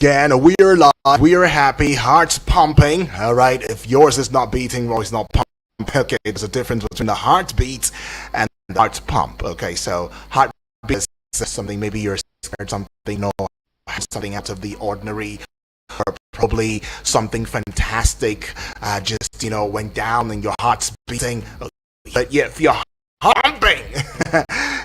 again. We are live. We are happy. Hearts pumping. All right. If yours is not beating or it's not pumping, okay, there's a difference between the heartbeat and the heart pump. Okay, so heartbeat is something maybe you're scared something, something out of the ordinary, or probably something fantastic. Just went down and your heart's beating. But yeah, if you're humping,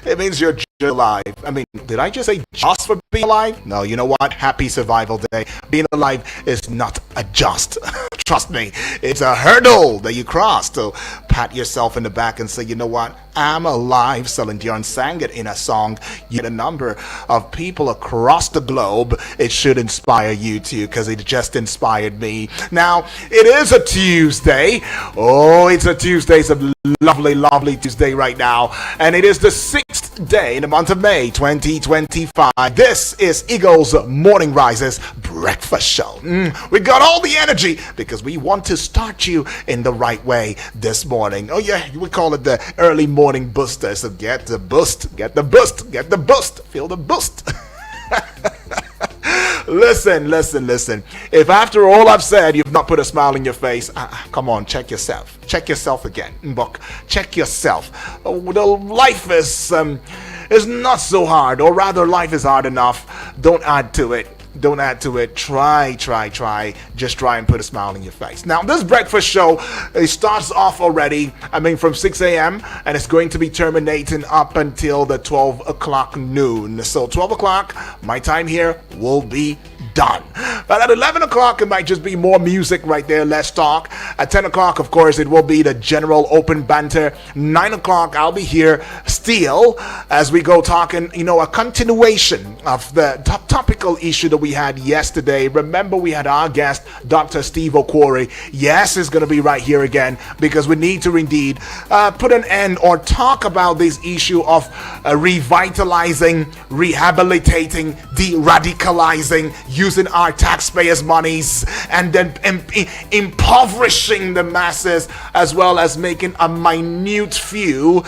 it means you're just alive. I mean, did I just say just for being alive? No, you know what? Happy Survival Day. Being alive is not a just. Trust me, it's a hurdle that you cross. So pat yourself in the back and say, you know what? I'm alive. Celine Dion sang it in a song. You get a number of people across the globe. It should inspire you too, because it just inspired me. Now, it is a Tuesday. Oh, it's a Tuesday. It's a lovely, lovely Tuesday right now. And it is the 6th day in the month of May, 2025. This is Eagles Morning Rises Breakfast Show. We got all the energy because we want to start you in the right way this morning. Oh yeah, we call it the early morning booster. So get the boost, get the boost, get the boost, feel the boost. Listen. If after all I've said, you've not put a smile on your face, come on, check yourself. Check yourself again. Mbok, check yourself. The life is not so hard, or rather life is hard enough. Don't add to it. Try. Just try and put a smile on your face. Now, this breakfast show, it starts off already, from 6 a.m. and it's going to be terminating up until the 12 o'clock noon. So 12 o'clock, my time here will be done. But at 11 o'clock, it might just be more music right there. Let's talk. At 10 o'clock, of course, it will be the general open banter. 9 o'clock, I'll be here still as we go talking, a continuation of the topical issue that we had yesterday. Remember, we had our guest, Dr. Steve Okwori. Yes, is going to be right here again because we need to indeed put an end or talk about this issue of revitalizing, rehabilitating, de-radicalizing, using our taxpayers' monies and then impoverishing the masses, as well as making a minute few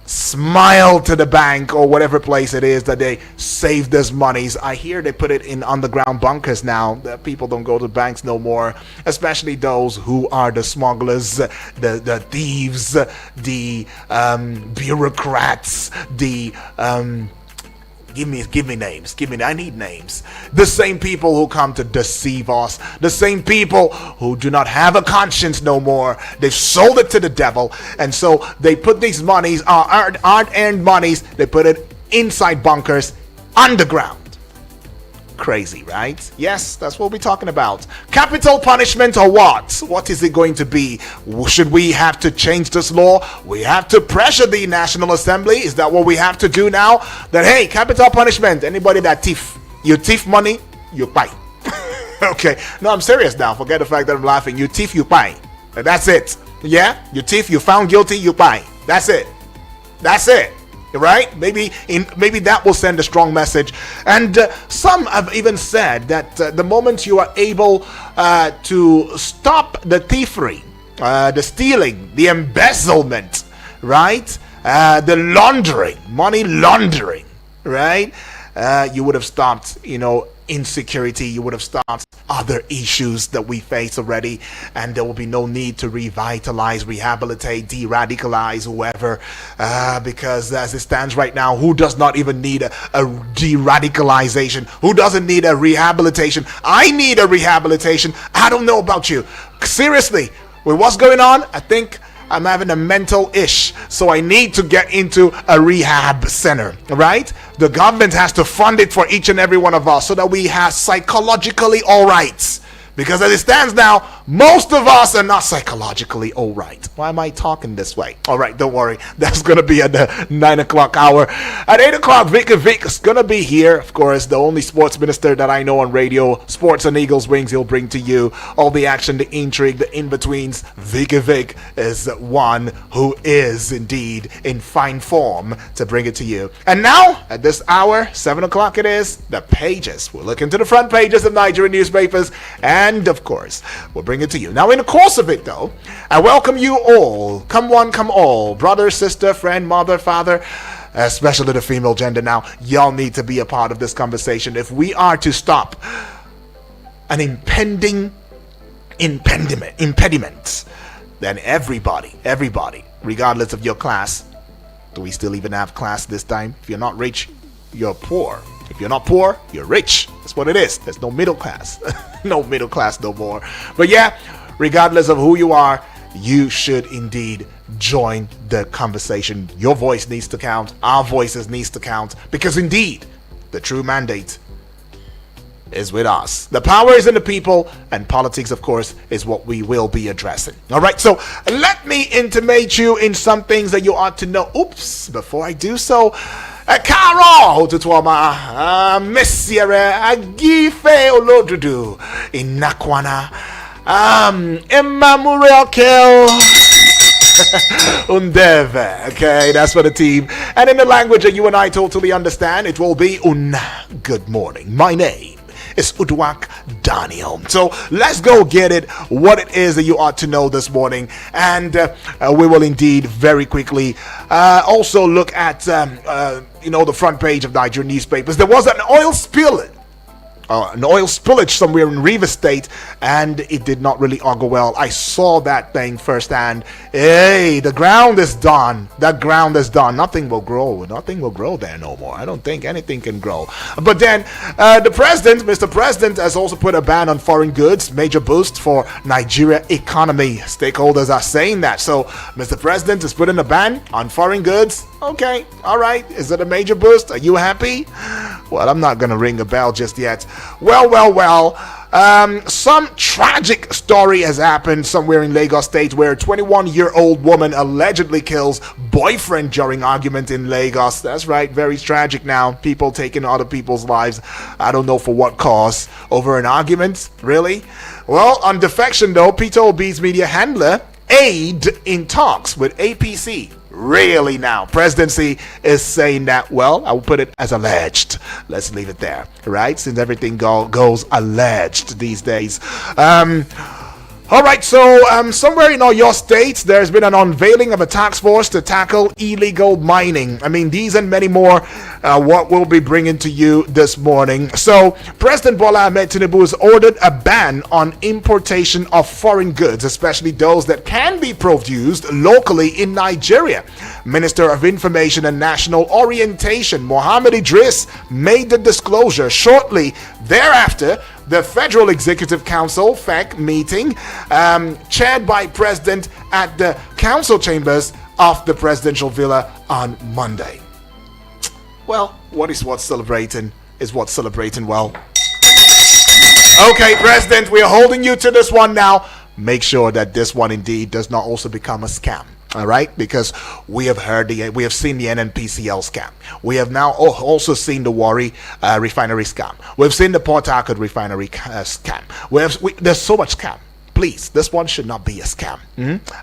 smile to the bank or whatever place it is that they save those monies. I hear they put it in underground bunkers now. That people don't go to banks no more, especially those who are the smugglers, the thieves, the bureaucrats, the Give me names. I need names. The same people who come to deceive us. The same people who do not have a conscience no more. They've sold it to the devil. And so they put these monies, hard-earned monies, they put it inside bunkers, underground. Crazy, right? Yes, that's what we're talking about. Capital punishment or what? What is it going to be? Should we have to change this law? We have to pressure the National Assembly. Is that what we have to do now? That, hey, capital punishment. Anybody that you thief money, you pay. Okay. No, I'm serious now. Forget the fact that I'm laughing. You thief, you pay. That's it. Yeah? You thief, you found guilty, you pay. That's it. Right? Maybe that will send a strong message. And some have even said that the moment you are able to stop the thievery, the stealing, the embezzlement, right? The laundering, money laundering, right? You would have stopped, insecurity. You would have stopped other issues that we face already, and there will be no need to revitalize, rehabilitate, de-radicalize whoever, because as it stands right now, who does not even need a de-radicalization? Who doesn't need a rehabilitation? I need a rehabilitation. I don't know about you. Seriously, with what's going on, I think I'm having a mental ish, so I need to get into a rehab center, right? The government has to fund it for each and every one of us so that we are psychologically all right. Because as it stands now, most of us are not psychologically all right. Why am I talking this way? All right, don't worry. That's going to be at the 9 o'clock hour. At 8 o'clock, Vic is going to be here. Of course, the only sports minister that I know on radio, Sports on Eagles Wings, he'll bring to you all the action, the intrigue, the in-betweens. Vic is one who is indeed in fine form to bring it to you. And now, at this hour, 7 o'clock it is, the pages. We'll look into the front pages of Nigerian newspapers, and of course, we'll bring it to you. Now, in the course of it, though, I welcome you all. Come one, come all. Brother, sister, friend, mother, father. especially the female gender now. Y'all need to be a part of this conversation. If we are to stop an impediment, then everybody, regardless of your class, do we still even have class this time? If you're not rich, you're poor. If you're not poor, you're rich. That's what it is. There's no middle class. No middle class no more. But yeah, regardless of who you are, you should indeed join the conversation. Your voice needs to count. Our voices needs to count. Because indeed, the true mandate is with us. The power is in the people, and politics, of course, is what we will be addressing. All right, so let me intimate you in some things that you ought to know. Oops, before I do so, Karo tutuama messiere agife olodudu inakwana Emma Muriel Undeve. Okay, that's for the team. And in the language that you and I totally understand, it will be good morning. My name is Uduak Daniel. So let's go get it, what it is that you ought to know this morning. And we will indeed very quickly also look at the front page of Nigerian newspapers. There was an oil spillage somewhere in Rivers State, and it did not really augur well. I saw that thing firsthand. Hey, the ground is done. That ground is done. Nothing will grow. Nothing will grow there no more. I don't think anything can grow. But then Mr. President, has also put a ban on foreign goods. Major boost for Nigeria economy. Stakeholders are saying that. So Mr. President is putting a ban on foreign goods. Okay, all right. Is it a major boost? Are you happy? Well, I'm not going to ring a bell just yet. Well. Some tragic story has happened somewhere in Lagos State where a 21-year-old woman allegedly kills boyfriend during argument in Lagos. That's right, very tragic now. People taking other people's lives. I don't know for what cause. Over an argument? Really? Well, on defection though, Peter Obi's media handler aid in talks with APC. Really now, presidency is saying that, well, I will put it as alleged. Let's leave it there, right? Since everything goes alleged these days. All right, so somewhere in your states, there's been an unveiling of a task force to tackle illegal mining. I mean, these and many more, what we'll be bringing to you this morning. So, President Bola Ahmed Tinubu has ordered a ban on importation of foreign goods, especially those that can be produced locally in Nigeria. Minister of Information and National Orientation, Mohammed Idris, made the disclosure shortly thereafter. The Federal Executive Council, FEC, meeting, chaired by President at the council chambers of the presidential villa on Monday. Well, what's celebrating is what's celebrating well. Okay, President, we're holding you to this one now. Make sure that this one indeed does not also become a scam. All right, because we have seen the NNPCL scam. We have now also seen the Warri refinery scam. We've seen the Port Harcourt refinery scam. There's so much scam. Please, this one should not be a scam.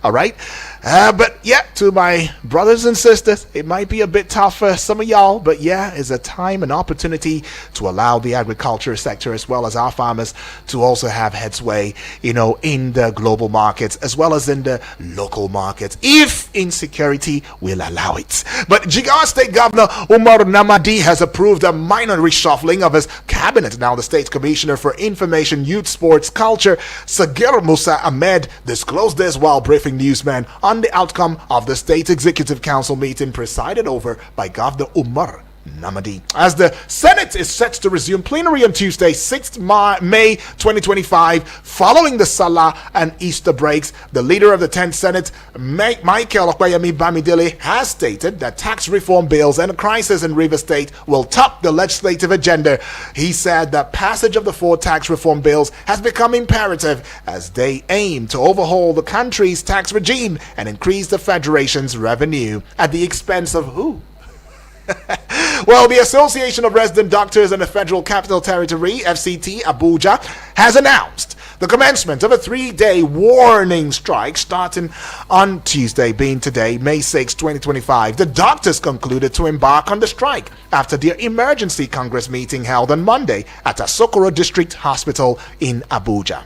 All right, but yeah, to my brothers and sisters, it might be a bit tough for some of y'all, but yeah, it's a time and opportunity to allow the agriculture sector as well as our farmers to also have headway, in the global markets as well as in the local markets, if insecurity will allow it. But Jigawa State Governor Umar Namadi has approved a minor reshuffling of his cabinet. Now, the State Commissioner for Information, Youth, Sports, Culture, Sagir Musa Ahmed, disclosed this while briefing newsmen on the outcome of the State Executive Council meeting presided over by Governor Umar Namadi. As the Senate is set to resume plenary on Tuesday, 6th May 2025, following the Salah and Easter breaks, the leader of the 10th Senate, Michael Okoyemi Bamidele, has stated that tax reform bills and a crisis in Rivers State will top the legislative agenda. He said that passage of the 4 tax reform bills has become imperative as they aim to overhaul the country's tax regime and increase the federation's revenue at the expense of who? Well, the Association of Resident Doctors in the Federal Capital Territory, FCT, Abuja, has announced the commencement of a 3-day warning strike starting on Tuesday, being today, May 6, 2025. The doctors concluded to embark on the strike after their emergency Congress meeting held on Monday at Asokoro District Hospital in Abuja.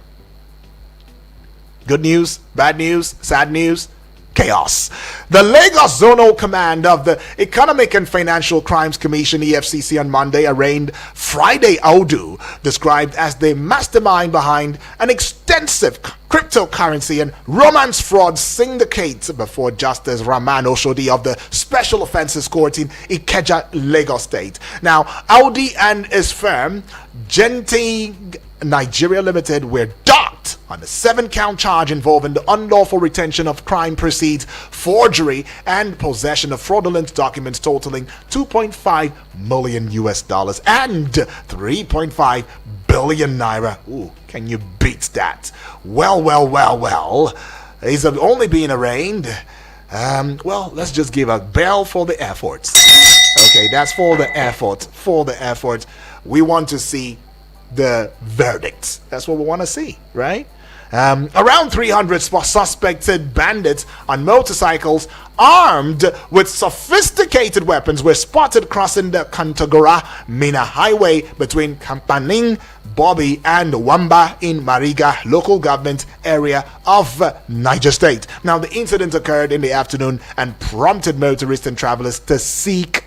Good news, bad news, sad news. chaos. The Lagos Zonal Command of the Economic and Financial Crimes Commission (EFCC) on Monday arraigned Friday Audu, described as the mastermind behind an extensive cryptocurrency and romance fraud syndicate before Justice Rahman Oshodi of the Special Offences Court in Ikeja, Lagos State. Now, Audi and his firm, Genting Nigeria Limited, were docked on the 7-count charge involving the unlawful retention of crime proceeds, forgery, and possession of fraudulent documents totaling 2.5 million US dollars and 3.5 billion naira. Ooh, can you beat that? Well. He's only being arraigned. Well, let's just give a bell for the efforts. Okay, that's for the effort. We want to see the verdict. That's what we want to see, right? Around 300 suspected bandits on motorcycles armed with sophisticated weapons were spotted crossing the Kantagora-Mina highway between Kampaning, Bobby, and Wamba in Mariga local government area of Niger State. Now, the incident occurred in the afternoon and prompted motorists and travelers to seek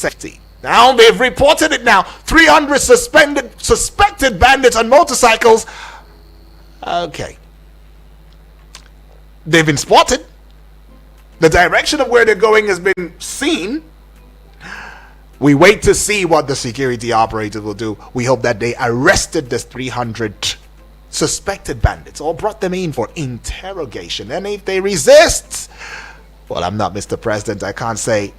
safety. Now, they've reported it now. 300 suspected bandits on motorcycles. Okay. They've been spotted. The direction of where they're going has been seen. We wait to see what the security operators will do. We hope that they arrested the 300 suspected bandits or brought them in for interrogation. And if they resist, well, I'm not Mr. President. I can't say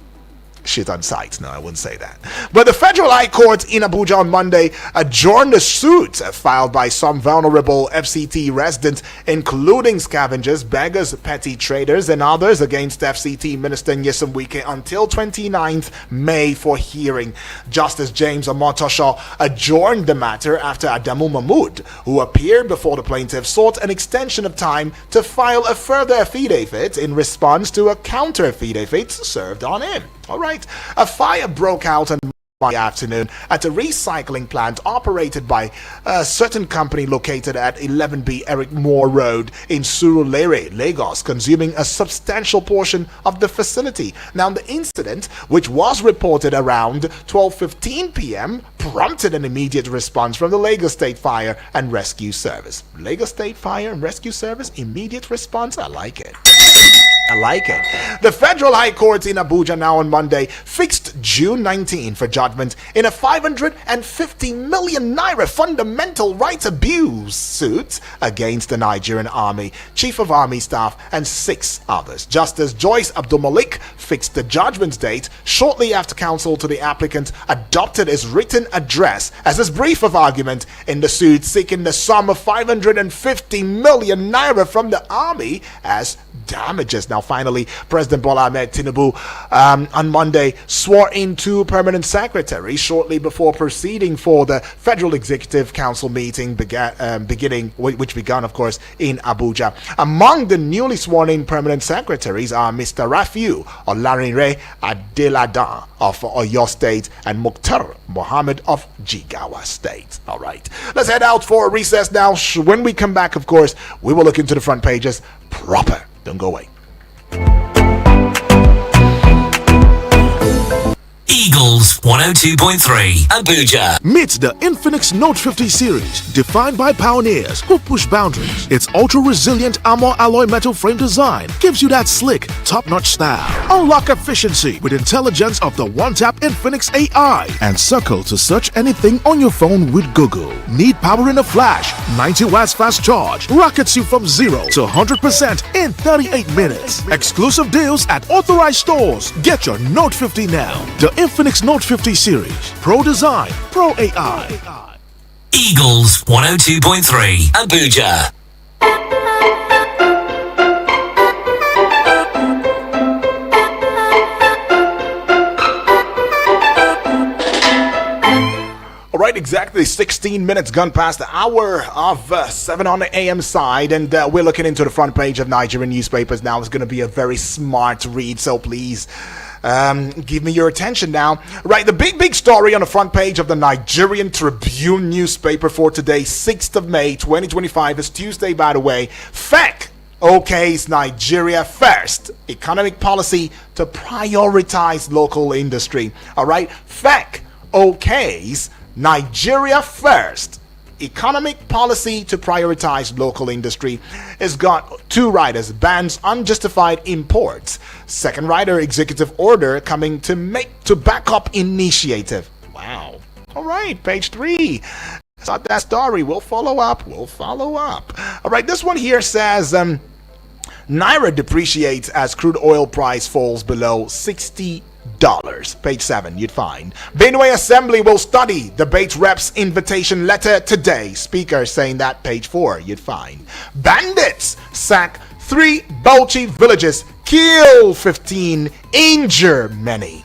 shit on sight. No, I wouldn't say that. But the Federal High Court in Abuja on Monday adjourned the suit filed by some vulnerable FCT residents, including scavengers, beggars, petty traders, and others against FCT Minister Nyesom Wike until 29th May for hearing. Justice James Omotosho adjourned the matter after Adamu Mahmood, who appeared before the plaintiff, sought an extension of time to file a further affidavit in response to a counter affidavit served on him. All right. A fire broke out on Monday afternoon at a recycling plant operated by a certain company located at 11B Eric Moore Road in Surulere, Lagos, consuming a substantial portion of the facility. Now, the incident, which was reported around 12:15 p.m., prompted an immediate response from the Lagos State Fire and Rescue Service. Lagos State Fire and Rescue Service, immediate response? I like it. The Federal High Court in Abuja now on Monday fixed June 19 for judgment in a 550 million naira fundamental rights abuse suit against the Nigerian Army, Chief of Army Staff, and 6 others. Justice Joyce Abdulmalik fixed the judgment date shortly after counsel to the applicant adopted his written address as his brief of argument in the suit, seeking the sum of 550 million naira from the Army as damages. Now, finally, President Bola Ahmed Tinubu on Monday swore in 2 permanent secretaries shortly before proceeding for the Federal Executive Council meeting which began, of course, in Abuja. Among the newly sworn in permanent secretaries are Mr. Rafiu Olarinre Adeladan of Oyo State and Mukhtar Mohammed of Jigawa State. All right, let's head out for a recess now. When we come back, of course, we will look into the front pages proper. Don't go away. Eagles 102.3 Abuja. Meet the Infinix Note 50 series, defined by pioneers who push boundaries. Its ultra-resilient armor alloy metal frame design gives you that slick, top-notch style. Unlock efficiency with intelligence of the one-tap Infinix AI and circle to search anything on your phone with Google. Need power in a flash? 90 watts fast charge rockets you from 0 to 100% in 38 minutes. Exclusive deals at authorized stores. Get your Note 50 now. The Infinix Note 50 series. Pro design, pro AI. Eagles 102.3 Abuja. All right, exactly 16 minutes gone past the hour of 7 on the AM side, and we're looking into the front page of Nigerian newspapers now. It's going to be a very smart read, so please give me your attention now. Right, the big story on the front page of the Nigerian Tribune newspaper for today, 6th of May 2025, is Tuesday, by the way. FEC OK's Nigeria First economic policy to prioritize local industry. All right, FEC, OK's Nigeria First economic policy to prioritize local industry has got two riders: bans unjustified imports. Second rider, executive order coming to back up initiative. Wow. All right, page 3. It's not that story. We'll follow up. All right, this one here says Naira depreciates as crude oil price falls below $60. Page 7, you'd find. Benue Assembly will study debate reps invitation letter today. Speaker saying that. Page 4, you'd find. Bandits sack 3 Bauchi villages, kill 15, injure many.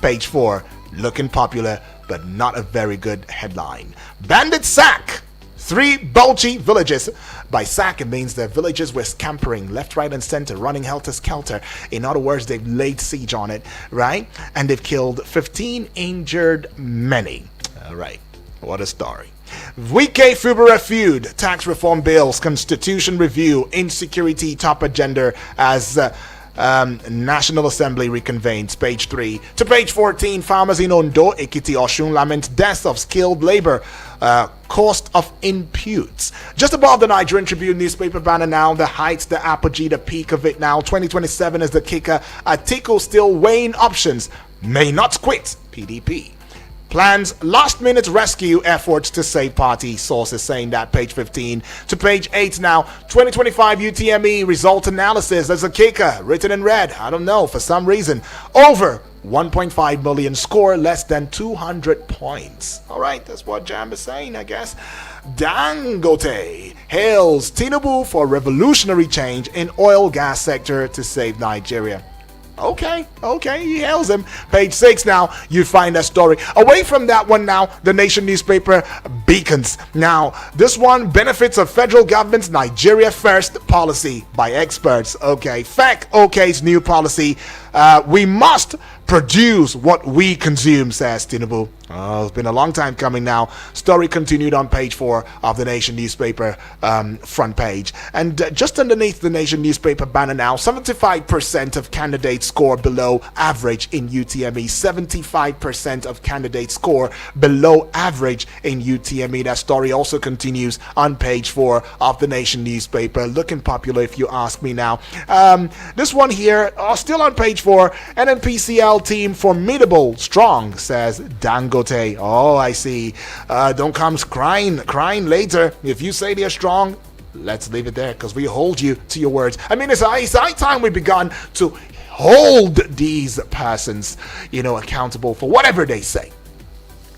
Page 4, looking popular, but not a very good headline. Bandits sack 3 Bauchi villages. By sack, it means the villagers were scampering left, right, and center, running helter-skelter. In other words, they've laid siege on it, right? And they've killed 15, injured many. All right, what a story. Wike Fubara feud, tax reform bills, constitution review, insecurity top agenda as National Assembly reconvenes. Page 3 to page 14. Farmers in Ondo, Ekiti, Oshun lament death of skilled labor. Cost of imputes. Just above the Nigerian Tribune newspaper banner now, the heights, the apogee, the peak of it now. 2027 is the kicker. Atiku still weighing options. May not quit. PDP. Plans last-minute rescue efforts to save party. Sources saying that. Page 15 to page 8 now. 2025 UTME result analysis. There's a kicker written in red. I don't know, for some reason. Over 1.5 million, score less than 200 points. All right, that's what Jam is saying, I guess. Dangote hails Tinubu for revolutionary change in oil gas sector to save Nigeria. Okay, he hails him. Page 6 now, you find that story. Away from that one now, the Nation newspaper beacons. Now, this one, benefits of federal government's Nigeria First policy by experts. Okay, FEC, OK's new policy. We must produce what we consume, says Tinubu. Oh, it's been a long time coming now. Story continued on page 4 of the Nation newspaper front page. And just underneath the Nation newspaper banner now, 75% of candidates score below average in UTME. 75% of candidates score below average in UTME. That story also continues on page 4 of the Nation newspaper. Looking popular if you ask me now. This one here, still on page 4, NNPCL team formidable, strong, says Dangote. Oh, I see. Don't come crying later. If you say they're strong, let's leave it there, because we hold you to your words. I mean, it's high time we begun to hold these persons, accountable for whatever they say.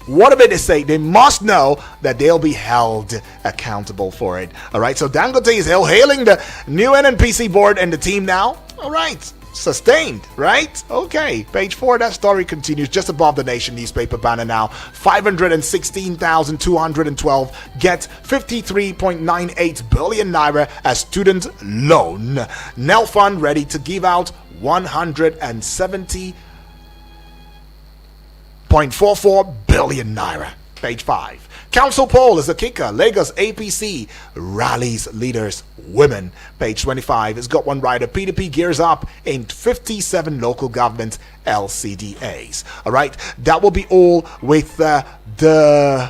Whatever they say, they must know that they'll be held accountable for it. All right, so Dangote is hailing the new NNPC board and the team now. All right. Sustained, right? Okay, page 4, that story continues just above the Nation newspaper banner now. 516,212 get 53.98 billion naira as student loan. Nel Fund ready to give out 170.44 billion naira. Page 5. Council poll is a kicker. Lagos APC rallies leaders, women. Page 25 has got one rider. PDP gears up in 57 local government LCDAs. All right, that will be all with Okay,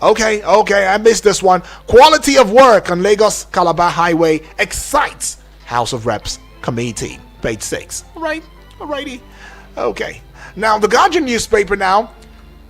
I missed this one. Quality of work on Lagos Calabar Highway excites House of Reps committee. Page 6. All right, alrighty. Okay. Now the Guardian newspaper now.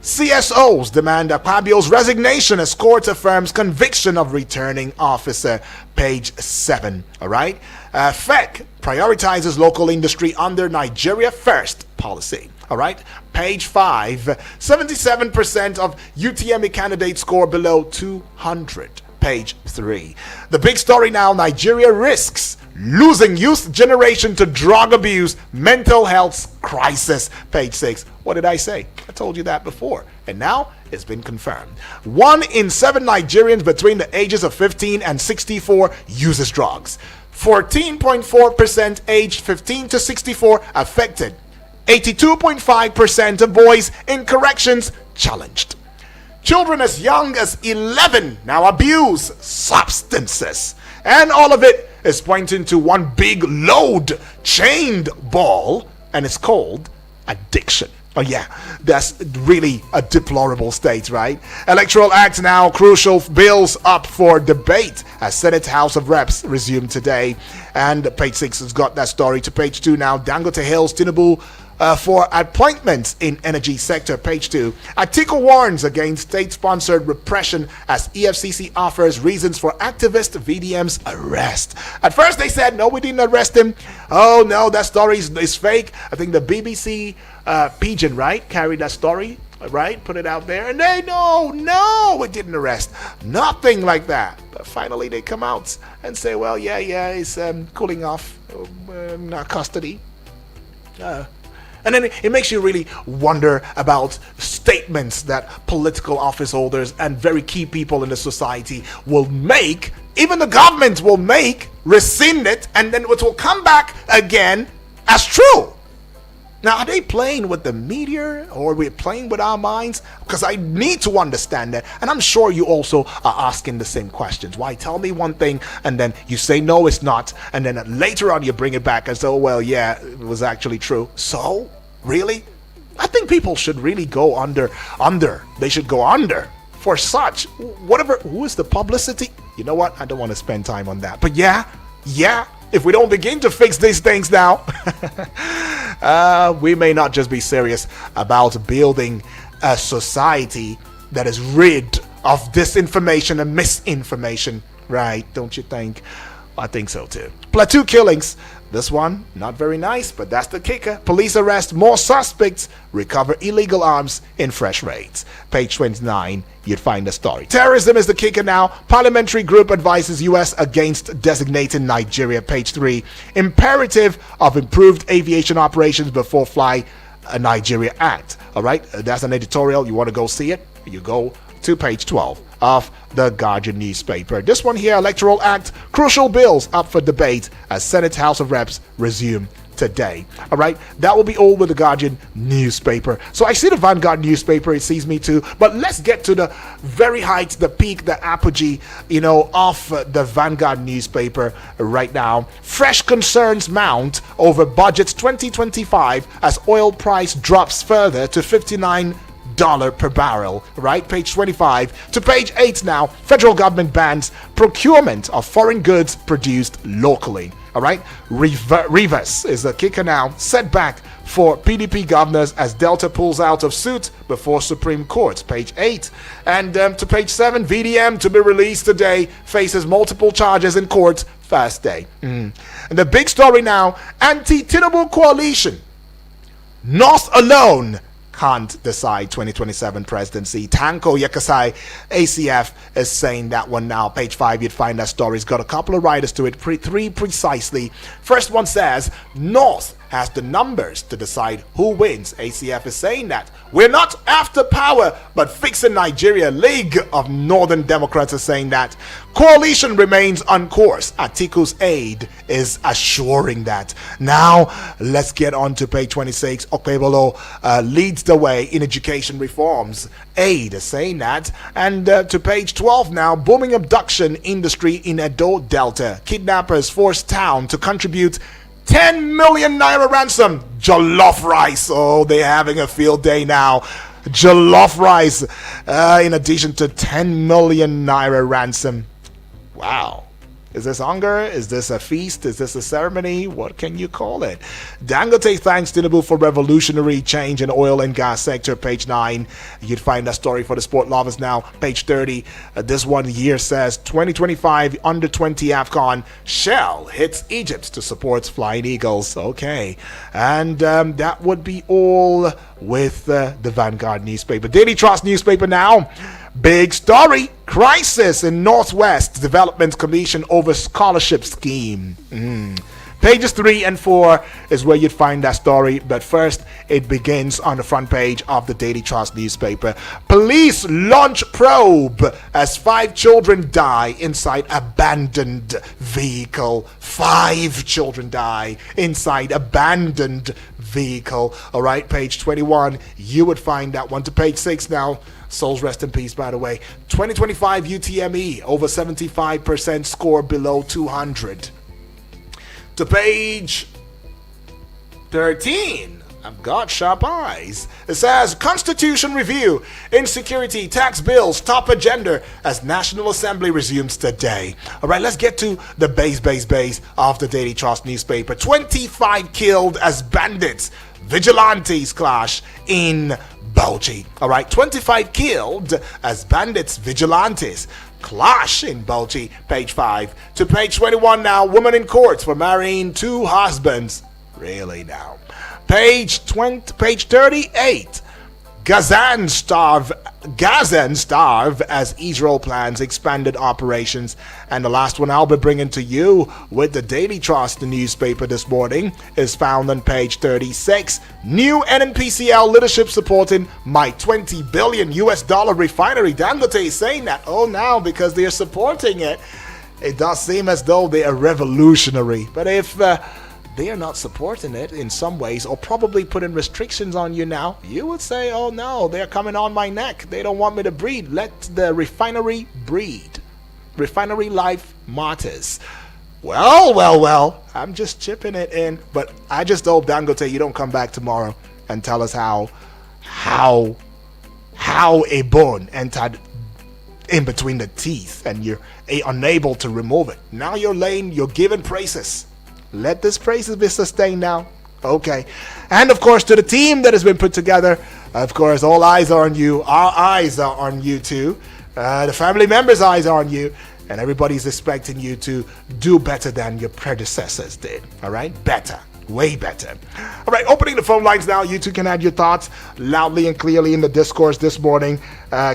CSOs demand Akpabio's resignation as court affirms conviction of returning officer. Page 7. All right. FEC prioritizes local industry under Nigeria First policy. All right. Page 5. 77% of UTME candidates score below 200. Page 3. The big story now, Nigeria risks losing youth generation to drug abuse, mental health crisis. Page 6. What did I say? I told you that before. And now it's been confirmed. 1 in 7 Nigerians between the ages of 15 and 64 uses drugs. 14.4% aged 15 to 64 affected. 82.5% of boys in corrections challenged. Children as young as 11 now abuse substances. And all of it is pointing to one big load chained ball, and it's called addiction. Oh yeah, that's really a deplorable state, right? Electoral Act now, crucial bills up for debate as Senate House of Reps resume today. And page 6 has got that story. To page 2 now, Dangote hails Tinubu for appointments in energy sector. Page 2, Atiku warns against state-sponsored repression as EFCC offers reasons for activist VDM's arrest. At first they said, no, we didn't arrest him. Oh no, that story is fake. I think the BBC Pigeon, right, carried that story, right, put it out there, and they, no, we didn't arrest. Nothing like that. But finally they come out and say, well, yeah, he's cooling off custody. And then it makes you really wonder about statements that political office holders and very key people in the society will make, even the government will make, rescind it, and then it will come back again as true. Now, are they playing with the media, or are we playing with our minds? Because I need to understand that, and I'm sure you also are asking the same questions. Why tell me one thing, and then you say, no, it's not, and then later on you bring it back and say, oh, well, yeah, it was actually true. So, really? I think people should really go under. They should go under for such. Who is the publicity? You know what? I don't want to spend time on that. But yeah, if we don't begin to fix these things now, we may not just be serious about building a society that is rid of disinformation and misinformation, right? Don't you think? I think so too. Plateau killings. This one, not very nice, but that's the kicker. Police arrest more suspects, recover illegal arms in fresh raids. Page 29, you'd find the story. Terrorism is the kicker now. Parliamentary group advises U.S. against designating Nigeria. Page 3, imperative of improved aviation operations before Fly Nigeria Act. All right, that's an editorial. You want to go see it? You go to page 12 of the Guardian newspaper. This one here, Electoral Act, crucial bills up for debate as Senate House of Reps resume today. All right, that will be all with the Guardian newspaper. So I see the Vanguard newspaper, it sees me too, but let's get to the very heights, the peak, the apogee, of the Vanguard newspaper right now. Fresh concerns mount over budget 2025 as oil price drops further to $59 per barrel, right? Page 25 to page 8 now. Federal government bans procurement of foreign goods produced locally. All right, Rivers is the kicker now. Setback for PDP governors as Delta pulls out of suit before Supreme Court. Page 8 and to page 7. VDM to be released today faces multiple charges in court. First day. And the big story now: anti-Tinubu coalition. North alone can't decide 2027 presidency. Tanko Yakasai, ACF, is saying that one now. Page 5, you'd find that story. It's got a couple of writers to it, three precisely. First one says, North has the numbers to decide who wins. ACF is saying that. We're not after power, but fixing Nigeria. League of Northern Democrats is saying that. Coalition remains on course. Atiku's aide is assuring that. Now, let's get on to page 26. Okpebolo leads the way in education reforms. Aide is saying that. And to page 12 now. Booming abduction industry in Edo Delta. Kidnappers force town to contribute 10 million naira ransom. Jollof rice. Oh, they're having a field day now. Jollof rice. In addition to 10 million naira ransom. Wow. Is this hunger? Is this a feast? Is this a ceremony? What can you call it? Dangote thanks Tinubu for revolutionary change in oil and gas sector. Page 9. You'd find that story for the sport lovers now. Page 30. This one here says 2025 under 20 AFCON. Shell hits Egypt to support Flying Eagles. Okay. And that would be all with the Vanguard newspaper. Daily Trust newspaper now. Big story. Crisis in Northwest Development Commission over scholarship scheme. Pages 3 and 4 is where you'd find that story. But first, it begins on the front page of the Daily Trust newspaper. Police launch probe as 5 children die inside abandoned vehicle. 5 children die inside abandoned vehicle. All right, page 21. You would find that one. To page 6 now. Souls rest in peace, by the way. 2025 UTME over 75% score below 200. to page 13. I've got sharp eyes. It says, Constitution Review, Insecurity, Tax Bills, Top Agenda as National Assembly resumes today. All right, let's get to the base of the Daily Trust newspaper. 25 killed as bandits, vigilantes clash in Bauchi. All right, 25 killed as bandits, vigilantes clash in Bauchi. Page 5 to page 21 now. Woman in court for marrying 2 husbands. Really now. Page 38. Gazan starve as Israel plans expanded operations. And the last one I'll be bringing to you with the Daily Trust newspaper this morning is found on page 36. New NNPCL leadership supporting my $20 billion refinery. Dangote is saying that, now because they're supporting it, it does seem as though they are revolutionary. But if they are not supporting it in some ways, or probably putting restrictions on you now, you would say, oh no, they're coming on my neck. They don't want me to breed. Let the refinery breed. Refinery life matters. Well, I'm just chipping it in. But I just hope, Dangote, you don't come back tomorrow and tell us how a bone entered in between the teeth and you're unable to remove it. Now you're giving praises. Let this praises be sustained now. Okay. And of course, to the team that has been put together, of course, all eyes are on you. Our eyes are on you too. The family members' eyes are on you. And everybody's expecting you to do better than your predecessors did. All right? Better. Way better. All right, opening the phone lines now. You two can add your thoughts loudly and clearly in the discourse this morning.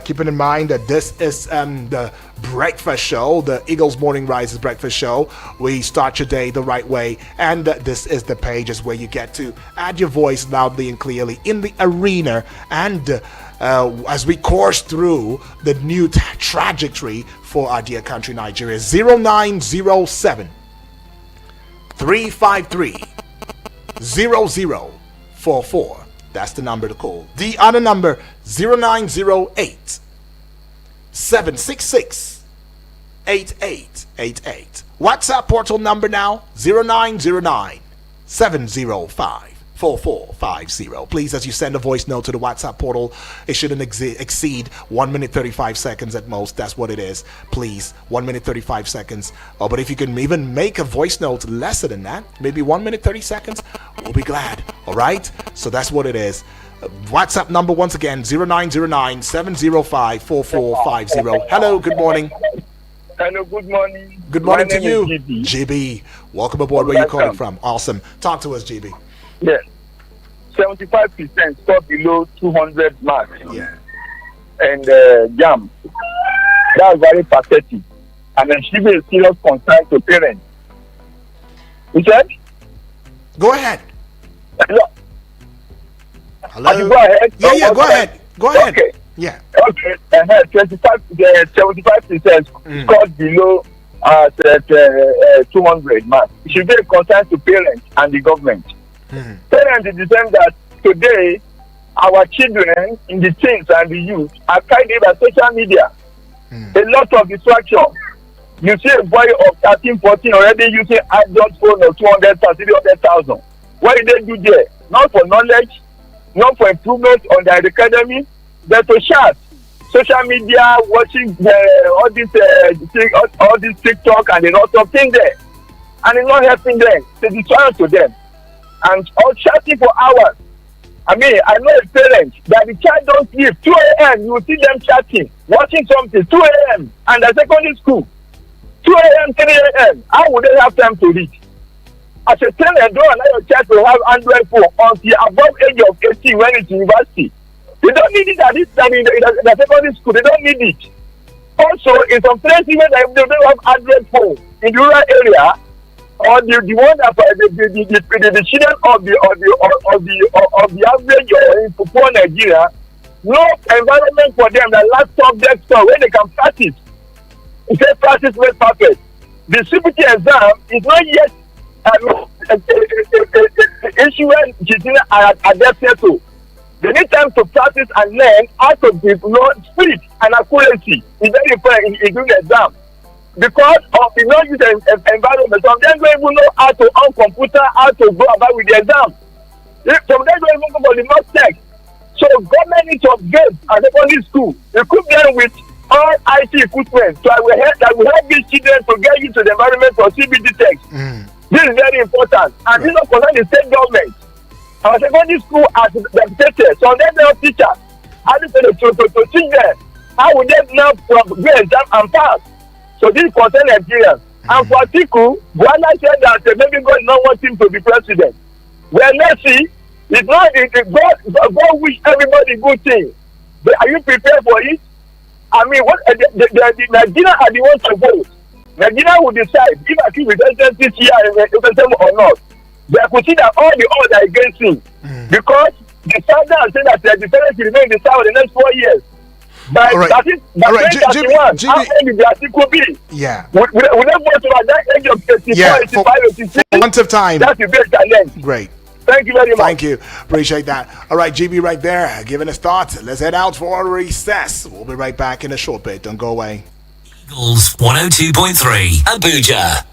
Keeping in mind that this is the breakfast show, the Eagles Morning Rises breakfast show. We start your day the right way, and this is the pages where you get to add your voice loudly and clearly in the arena. And as we course through the new trajectory for our dear country, Nigeria, 0907 353 0044. That's the number to call. The other number 0908 766 8888. WhatsApp portal number now 0909 705 4450. Please, as you send a voice note to the WhatsApp portal, it shouldn't exceed 1 minute 35 seconds at most. That's what it is. Please, 1 minute 35 seconds. But if you can even make a voice note lesser than that, maybe 1 minute 30 seconds, we'll be glad. All right? So that's what it is. WhatsApp number once again 0909 705 4450. Hello, good morning. Hello, good morning. Good morning to you, GB. GB. Welcome aboard. Where are you calling from? Awesome. Talk to us, GB. Yes. 75% stop below 200 marks. Yeah. And jam. That's very pathetic. And then she be a serious concern to parents. You said? Go ahead. Hello. Hello. Go ahead. Yeah, go ahead. Go ahead. Okay. Yeah. Okay. 75% scored below 200 marks. It should be a concern to parents and the government. Parents in the sense that today our children in the teens and the youth are guided by social media. A lot of distraction. You see a boy of 13, 14 already using adult phone of 200,000, 300,000. What did they do there? Not for knowledge, not for improvement on their academy, but to chat. Social media, watching all this TikTok and a lot of things there. And it's not helping them. It's distraction to them. And all chatting for hours. I mean, I know a parent that the child don't sleep. 2 a.m. you will see them chatting, watching something. 2 a.m. and at secondary school. 2 a.m., 3 a.m. How would they have time to read? As a parent, don't allow your child to have Android phone until above age of 18 when it's university. They don't need it at this time in the secondary school. They don't need it. Also, in some places where they don't have Android phone in the rural area, or the one that the children of the average in poor Nigeria, no environment for them, the laptop, desktop, where they can practice. It's a practice made perfect. The CPT exam is not yet issue when children are adapted to. They need time to practice and learn how to develop speed and accuracy. It's very important in doing the exam. because of the non-use environment, some of them don't even know how to on computer, how to go about with the exam. Some of them don't even go for the mock test. So government needs to upgrade at secondary school, equip them with all IT equipment so that will help these children to get used to the environment for CBT tech. This is very important, and this is concern the state government. Our secondary school as deputated, so they are teachers. How to teach them how would they now do exam and pass. So this concern Nigerians. And for Atiku, Buhari said that maybe God not want him to be president. Well, let's see. It's not God wish everybody good thing. But are you prepared for it? I mean, what the Nigeria are the ones to vote. Nigeria will decide if I keep president this year or not. They could see that all the odds are against him because the Southern said that the Senate will remain in the South for the next 4 years. By 2031, how many the article be? Yeah. We don't go to that age of 84, 85, 86. For want of time. That's the best challenge. Great. Thank you very much. Thank you. Appreciate that. All right, GB right there, giving us thoughts. Let's head out for a recess. We'll be right back in a short bit. Don't go away. Eagles 102.3 Abuja.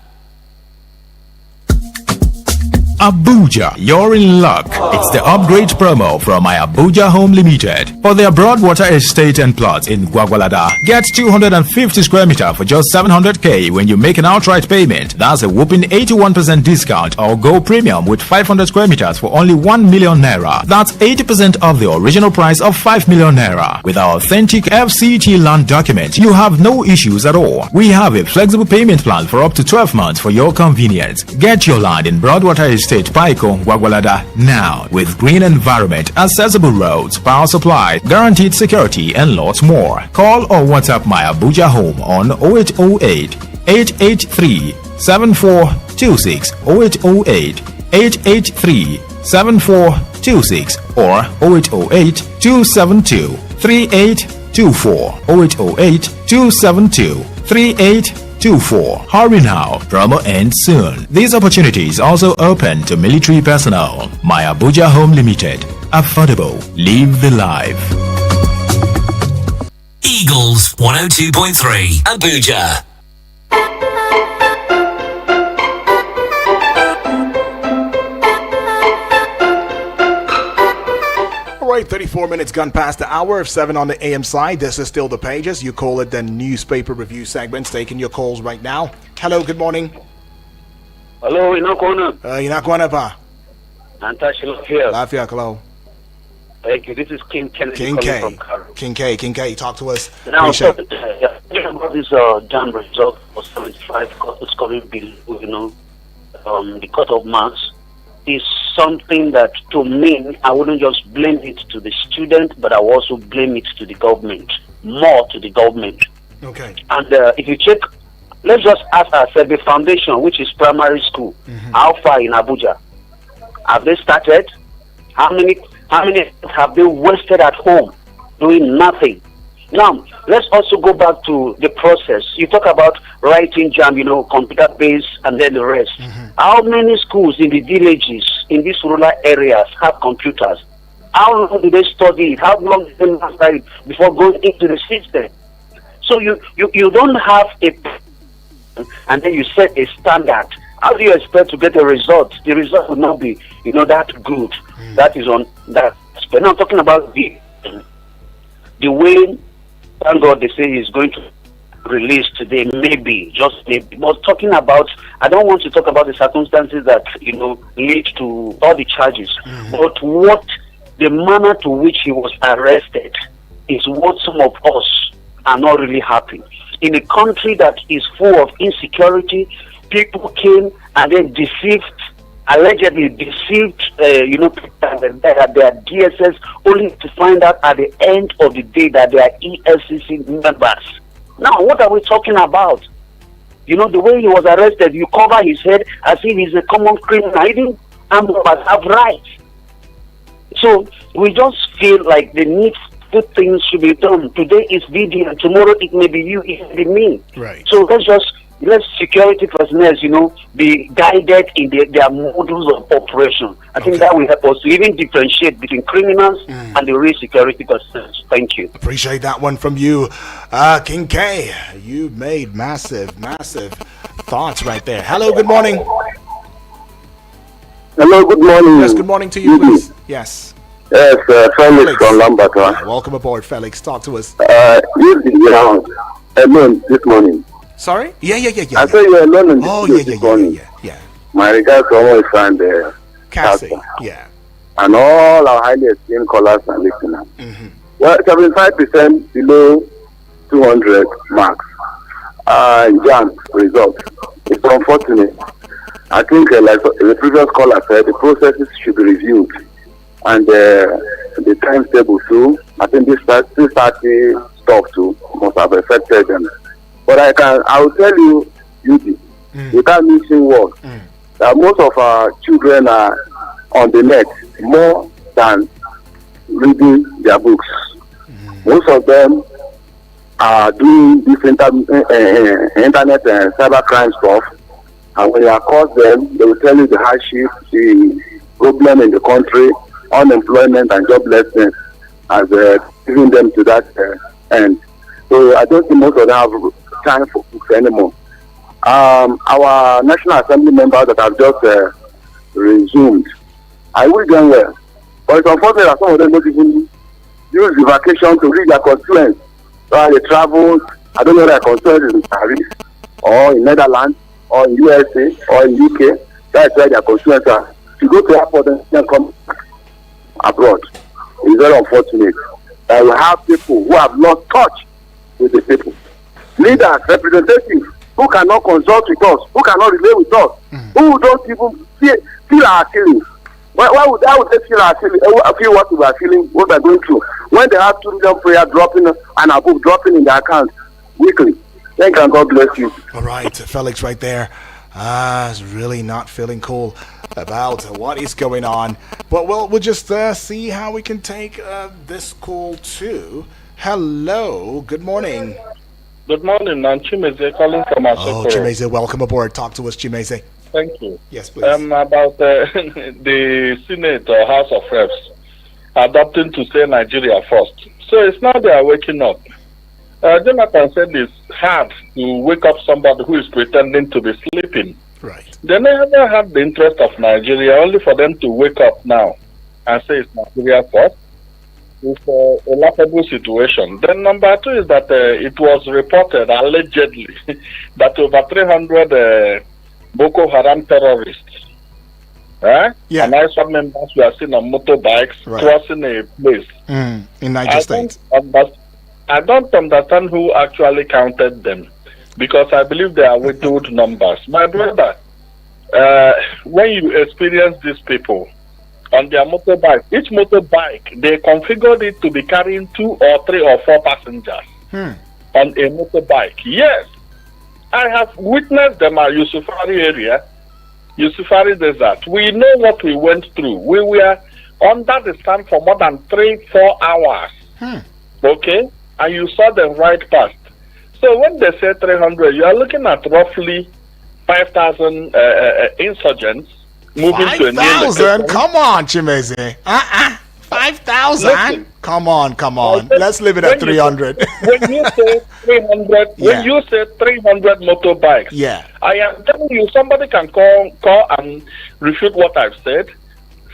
Abuja, you're in luck. It's the upgrade promo from my Abuja Home Limited. For their Broadwater estate and plots in Gwagwalada, get 250 square meter for just 700k when you make an outright payment. That's a whopping 81% discount, or go premium with 500 square meters for only 1 million naira. That's 80% of the original price of 5 million naira. With our authentic FCT land document, you have no issues at all. We have a flexible payment plan for up to 12 months for your convenience. Get your land in Broadwater Estate, Paiko, Gwagwalada now, with green environment, accessible roads, power supply, guaranteed security, and lots more. Call or WhatsApp my Abuja Home on 0808 883 7426, 0808 883 7426, or 0808 272 3824, 0808 272 3824. Hurry now, promo ends soon. This opportunity is also open to military personnel. My Abuja Home Limited. Affordable. Live the life. Eagles 102.3 Abuja. All right, 34 minutes gone past the hour of 7 on the AM side. This is still the pages. You call it the newspaper review segments. Taking your calls right now. Hello, good morning. Hello, Inakona. Inakwana pa. Antashi here. Lafia, hello. Thank you. This is King Kennedy King calling K. from Cairo. King K, talk to us. Now, Appreciate it. about this jam result for 75 is coming below, the cut of marks is something that, to me, I wouldn't just blame it to the student, but I will also blame it to the government, more to the government. Okay. And if you check, let's just ask ourselves, the foundation, which is primary school, how far in Abuja? Have they started? How many have they wasted at home doing nothing? Now, let's also go back to the process. You talk about writing jam, computer-based, and then the rest. How many schools in the villages, in these rural areas, have computers? How long do they study it? How long do they master it before going into the system? So you don't have and then you set a standard. How do you expect to get a result? The result will not be, that good. That is on that. But now I'm talking about the way. Thank God they say he's going to release today, maybe, just maybe. But talking about, I don't want to talk about the circumstances that, lead to all the charges. But what, the manner to which he was arrested is what some of us are not really happy. In a country that is full of insecurity, people came and then allegedly deceived, their DSS, only to find out at the end of the day that they are EFCC members. Now, what are we talking about? The way he was arrested, you cover his head as if he's a common criminal. He didn't have rights. So we just feel like the needful things should be done. Today is VD, and tomorrow it may be you, it may be me. Right. So let's just let security personnel, be guided in their models of operation. I think that will help us to even differentiate between criminals and the real security personnel. Thank you. Appreciate that one from you. King K, you made massive thoughts right there. Hello, good morning. Hello, good morning. Yes, good morning to you, please. Yes. Yes, Felix from Lambert. Welcome aboard, Felix. Talk to us. Alone this morning. Sorry? Yeah. I saw you alone in this morning. Yeah. My regards to all my friend Cassie. Yeah. And all our highly esteemed callers and listeners. Well, 75% below 200 marks. Jam result. It's unfortunate. I think, like the previous caller said, the processes should be reviewed. And the timetable too. I think this 30 stuff too must have affected them. But I will tell you, without missing words, that most of our children are on the net more than reading their books. Most of them are doing this internet and cybercrime stuff. And when you accost them, they will tell you the hardship, the problem in the country, unemployment and joblessness has driven them to that end. So I don't think most of them have time for books anymore. Our National Assembly members that have just resumed, I wish them well. But it's unfortunate that some of them don't even use the vacation to read their constituents. So they travel, I don't know their constituents in Paris or in Netherlands or in USA or in UK. That's where their constituents are. To go to the airport and then come abroad. It's very unfortunate that we have people who have lost touch with the people. Leaders, representatives who cannot consult with us, who cannot relate with us, who don't even feel our feelings. Why would they feel our feelings? Feel what we are feeling, what we are going through? When they have 2 million prayer dropping and a book dropping in their account weekly. Thank you and God bless you. All right, Felix right there. Is really not feeling cool about what is going on. But we'll just see how we can take this call too. Hello, good morning. Good morning, I'm Chimeze calling from Asokoro. Oh, Chimeze, welcome aboard. Talk to us, Chimeze. Thank you. Yes, please. About the Senate or House of Reps adopting to say Nigeria first. So it's now they are waking up. Jonathan said it's hard to wake up somebody who is pretending to be sleeping. Right. They never had the interest of Nigeria, only for them to wake up now and say it's Nigeria first. It's a laughable situation. Then number 2 is that it was reported, allegedly, that over 300 Boko Haram terrorists and ISWAP members were seen on motorbikes crossing a place. In Niger State. I don't understand who actually counted them, because I believe they are widowed numbers. My brother, when you experience these people on their motorbike, each motorbike, they configured it to be carrying 2 or 3 or 4 passengers on a motorbike. Yes, I have witnessed them at Yusufari area, Yusufari Desert. We know what we went through. We were under the sun for more than 3-4 hours. Okay? And you saw them right past. So when they say 300, you are looking at roughly 5,000 insurgents moving to a new location. 5,000? Come on, Chimeze. 5,000? Come on. Let's leave it at 300. When you say 300, when you say 300 motorbikes, I am telling you, somebody can call and refute what I've said.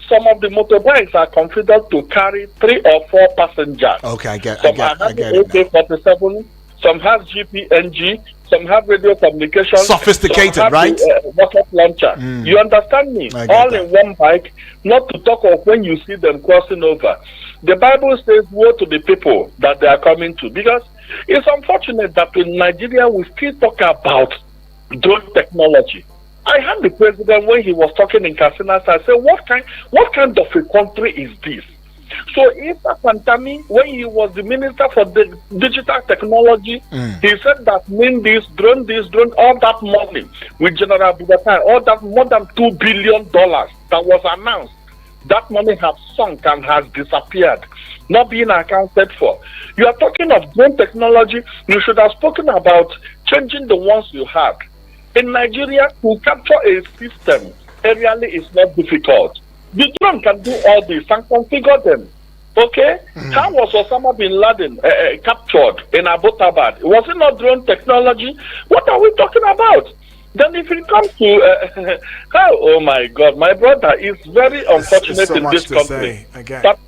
Some of the motorbikes are configured to carry 3 or 4 passengers. Okay, I get it. AK-47, some have GPNG, some have radio communication. Sophisticated, right? Rocket launcher. You understand me? All in one bike, not to talk of when you see them crossing over. The Bible says, woe to the people that they are coming to. Because it's unfortunate that in Nigeria we still talk about drone technology. I heard the president when he was talking in Katsina, I said, what kind of a country is this? So Issa Pantami, when he was the minister for the digital technology, he said that this drone, all that money with General Bugatai, all that more than $2 billion that was announced, that money has sunk and has disappeared, not being accounted for. You are talking of drone technology, you should have spoken about changing the ones you had. In Nigeria, to capture a system aerially is not difficult. The drone can do all this and configure them. Okay? How was Osama bin Laden captured in Abbottabad? Was it not drone technology? What are we talking about? Then if it comes to, oh my God, my brother is very unfortunate so in this country that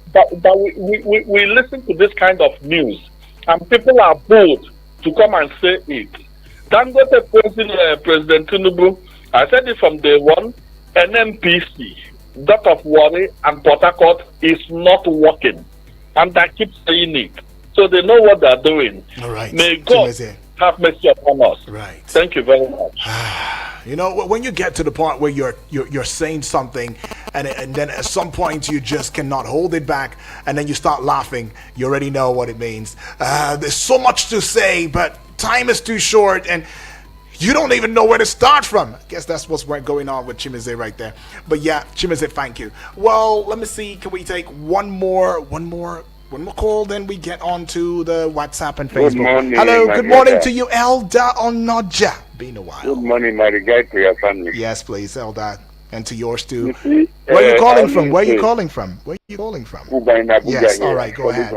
we listen to this kind of news and people are bold to come and say it. Dangote President Tinubu, I said it from day one, NNPC, that of Warri and Port Harcourt is not working. And I keep saying it. So they know what they're doing. All right. May God have mercy upon us. Right. Thank you very much. You know, when you get to the point where you're saying something and then at some point you just cannot hold it back and then you start laughing, you already know what it means. There's so much to say, but time is too short and you don't even know where to start from. I guess that's what's going on with Chimezie right there. But yeah, Chimezie, thank you. Well, let me see. Can we take one more call? Then we get on to the WhatsApp and Facebook. Good morning. Hello, good morning to you, Elda Onoja. Been a while. Good morning, my regard to your family. Yes, please, Elda. And to yours too. Where are you calling from? Where are you calling from? Cuba in Abuja. Yes, here. all right, go ahead.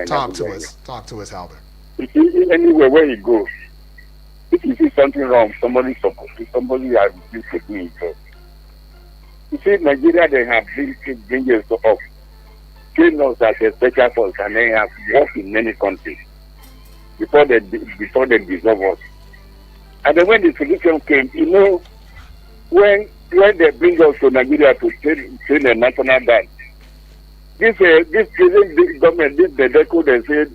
Talk to Abuja us. Talk to us, Elder. You see, anywhere where you go, if you see something wrong, somebody has refused to do it. You see, Nigeria, they have been years of train us as a special force, and they have worked in many countries before they dissolve us. And then when the solution came, you know, when they bring us to Nigeria to train a national guard, this present government, this Bedeco, they said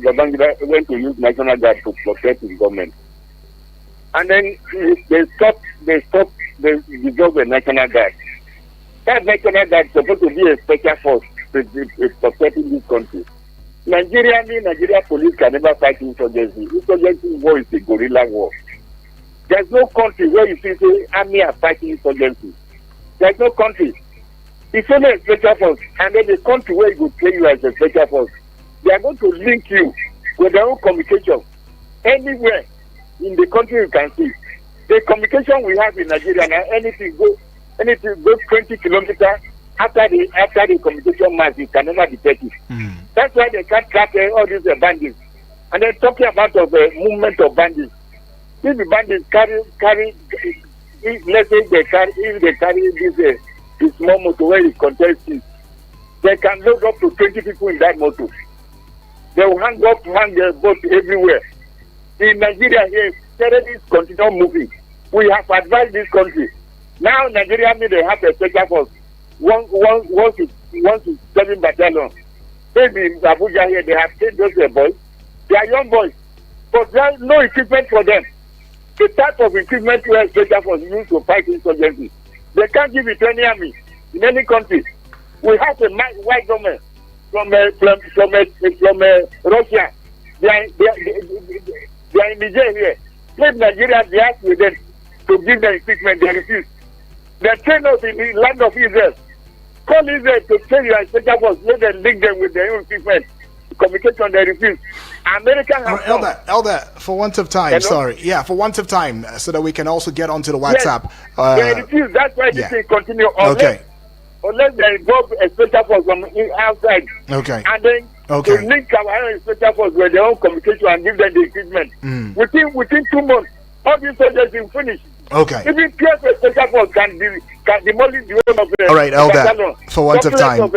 Babangida went to use national guard to protect his government. And then they dissolve the national guard. That national guard is supposed to be a special force protecting this country. Nigeria police can never fight insurgency. Insurgency war is a guerrilla war. There's no country where you see the army are fighting insurgency. There's no country. It's only a special force, and then the country where you will train you as a special force, they are going to link you with their own communication anywhere in the country you can see. The communication we have in Nigeria now, anything goes 20 kilometers after the communication mass, you can never detect it. That's why they can't track all these bandits. And they're talking about the movement of bandits. If the bandits carry, let's say they carry this small motor where it contains things, they can load up to 20 people in that motor. They will hang their boat everywhere. In Nigeria here, terrorists continue moving. We have advised this country. Now Nigeria they have a special force. One to 7 battalions. Maybe in Abuja here they have trained those boys. They are young boys, but there is no equipment for them. The type of equipment where special force used to fight insurgency, they can't give it to any army in any country. We have a white government from Russia. They are in Nigeria here. Let Nigeria be asked with them to give them equipment. They refuse. They train us in the land of Israel. Call Israel to train you as special force. Let them link them with their own equipment. Communication, they refuse. American Elder, for want of time, sorry. Yeah, for want of time, so that we can also get onto the WhatsApp. Yes, they refuse. That's why this thing continue. Unless they involve a special force from outside. Okay. And then to link our own special force with their own communication and give them the equipment. Within 2 months, all these soldiers will finish. Okay. Even pure special force can demolish the whole of the all right, Elder, for want of time.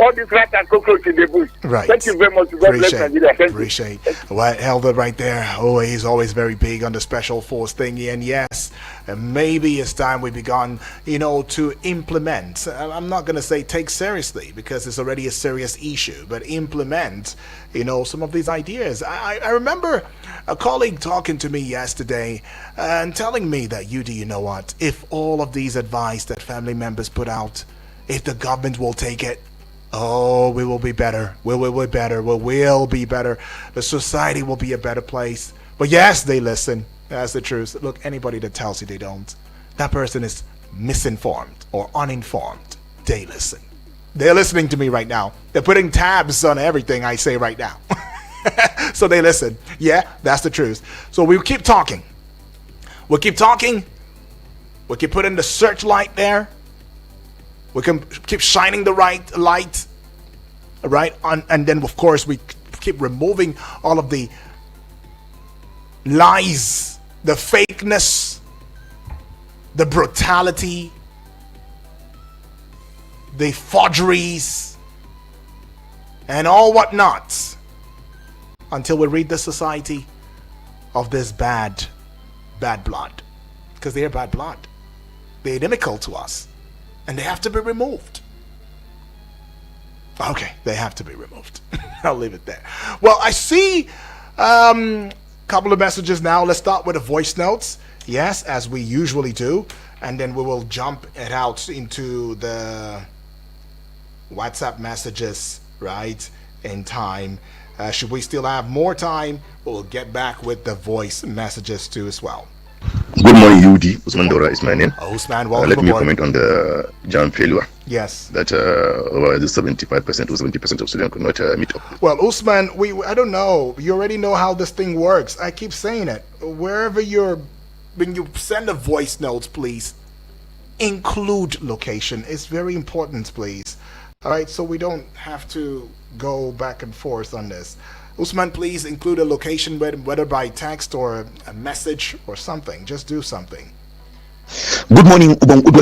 All these rats and cockroaches in the bush. Right. Thank you very much. God bless Nigeria. Appreciate. Well, Elder right there. Oh, he's always very big on the special force thingy. And yes, maybe it's time we begun, to implement. I'm not going to say take seriously because it's already a serious issue, but implement, some of these ideas. I remember a colleague talking to me yesterday and telling me that you know what? If all of these advice that family members put out, if the government will take it, we will be better. We will be better. We will be better. The society will be a better place. But yes, they listen. That's the truth. Look, anybody that tells you they don't, that person is misinformed or uninformed. They listen. They're listening to me right now. They're putting tabs on everything I say right now. So they listen. Yeah, that's the truth. So we'll keep talking. We'll keep talking. We'll keep putting the searchlight there. We can keep shining the right light. Right? And then, of course, we keep removing all of the lies, the fakeness, the brutality, the forgeries, and all whatnots, until we rid the society of this bad blood. Because they are bad blood. They're inimical to us. And they have to be removed. Okay, they have to be removed. I'll leave it there. Well, I see a couple of messages now. Let's start with the voice notes. Yes, as we usually do. And then we will jump it out into the WhatsApp messages, right, in time. Should we still have more time, we'll get back with the voice messages too as well. Good morning, UD. Usman Dora is my name. Usman, welcome. Let me comment on the jam failure. Yes. That over the 75% or 70% of Sudan could not meet up. Well, Usman, I don't know. You already know how this thing works. I keep saying it. Wherever when you send a voice note, please include location. It's very important, please. All right, so we don't have to go back and forth on this. Usman, please include a location, whether by text or a message or something. Just do something. Good morning,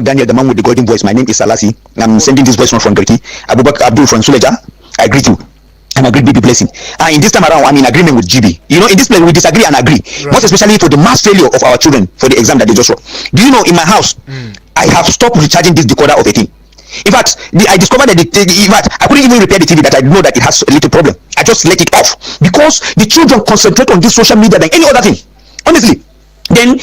Daniel, the man with the golden voice. My name is Salasi. I'm sending this voice from Turkey. Abubakar Abdul from Suleja. I greet you. And a great baby blessing. In this time around, I'm in agreement with GB. You know, in this place, we disagree and agree. Right. Most especially for the mass failure of our children for the exam that they just wrote. Do you know, in my house, I have stopped recharging this decoder of a thing. In fact, I discovered that I couldn't even repair the TV that I know that it has a little problem. I just let it off because the children concentrate on this social media than any other thing. Honestly. Then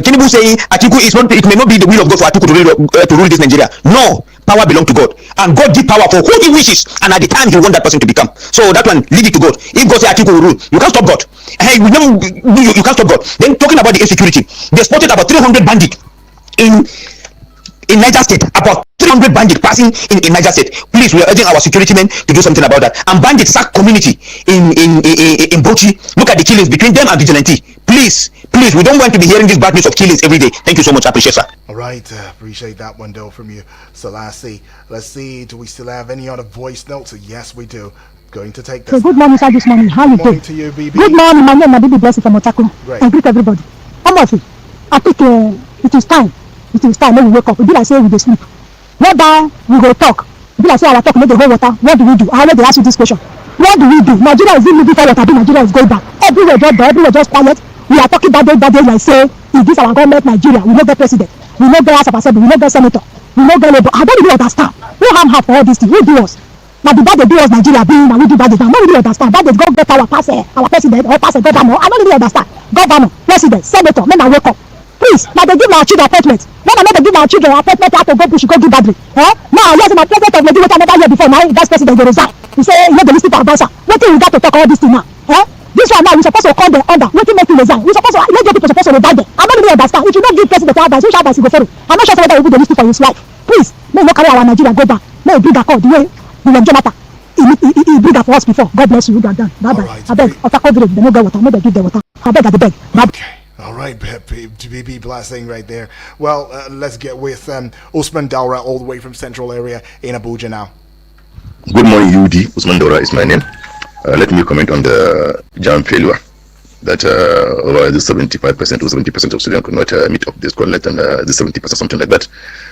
Tinubu saying Atiku is not. It may not be the will of God for Atiku to rule this Nigeria. No, power belongs to God, and God gives power for who He wishes, and at the time He wants that person to become. So that one, leave it to God. If God say Atiku will rule, you can't stop God. Hey, you can't stop God. Then talking about the insecurity, they spotted about 300 bandits in Niger State. About 300 bandits passing in Niger State. Please, we are urging our security men to do something about that. And bandits sack community in Bauchi. Look at the killings between them and vigilante. Please, we don't want to be hearing this bad news of killings every day. Thank you so much. I appreciate it, sir. All right, appreciate that one, though, from you, Salasi. Let's see, do we still have any other voice notes? Yes, we do. Going to take this. So good morning, sir, this morning. How you doing? Good morning to you, BB. Good morning, my name is BB Blessing from Otaku. Great. I greet everybody. Honestly, I think it is time. It is time when we wake up. It be like say we dey sleep. Whereby we go talk. It be like say our talk make the whole water. What do we do? I already ask you this question. What do we do? Nigeria is in moving forward. Nigeria is going back. Everywhere just there. Everywhere just quiet. We are talking that day like say if this our government Nigeria, we no get president, we no get House of Assembly, we no get senator, we no get labor. I don't really understand. Who harm her for all these things? Who do us? Now the bad they do us Nigeria being and we do bad. I don't really understand. Bad they go get our president or pass a governor. I don't really understand. Governor, president, senator, men I wake up. Please, now they give our children appointments. When I never give our children appointment, I have to go push, go do badly. Now, yes, my president of Nigeria, I never hear before. Now, that's president, they resign. You say, you know, the list for advisor. What thing we got to talk all this thing now? This one now, we supposed to call the order. What thing make you resign? We supposed to, let your people supposed to resign them. I don't really understand. If you don't give president advice, which advice you go follow? I'm not sure whether you will be the list for his life. Please, may no carry our Nigeria go back. May bring a call the way William Jonathan. He bring that for us before. God bless you. You got done. Bye bye. I beg. Otaku village, they no get water. May they give the water. I beg at the beg. Okay. All right, BB Blessing right there. Well, let's get with Usman Daura all the way from central area in Abuja now. Good morning, UD. Usman Daura is my name. Let me comment on the jam failure. That over the 75% or 70% of Sudan could not meet up this call, and the 70% something like that.